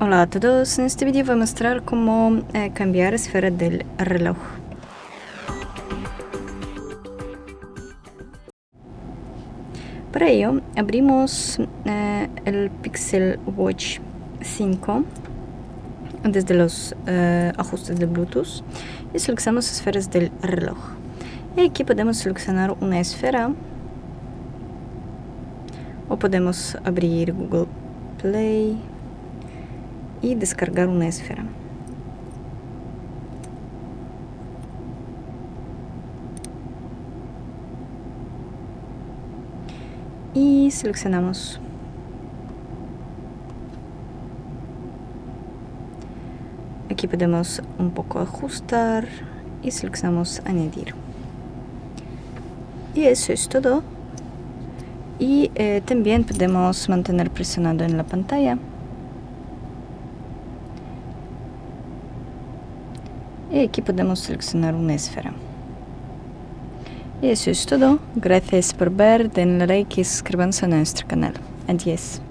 Hola a todos, en este vídeo voy a mostrar cómo cambiar esfera del reloj. Para ello abrimos el Pixel Watch 5 desde los ajustes de Bluetooth y seleccionamos esferas del reloj. Y aquí podemos seleccionar una esfera o podemos abrir Google Play y descargar una esfera. Y seleccionamos. Aquí podemos un poco ajustar y seleccionamos añadir. Y eso es todo. Y también podemos mantener presionado en la pantalla. Y aquí podemos seleccionar una esfera. Y eso es todo. Gracias por ver, denle like y suscríbanse a nuestro canal. Adiós.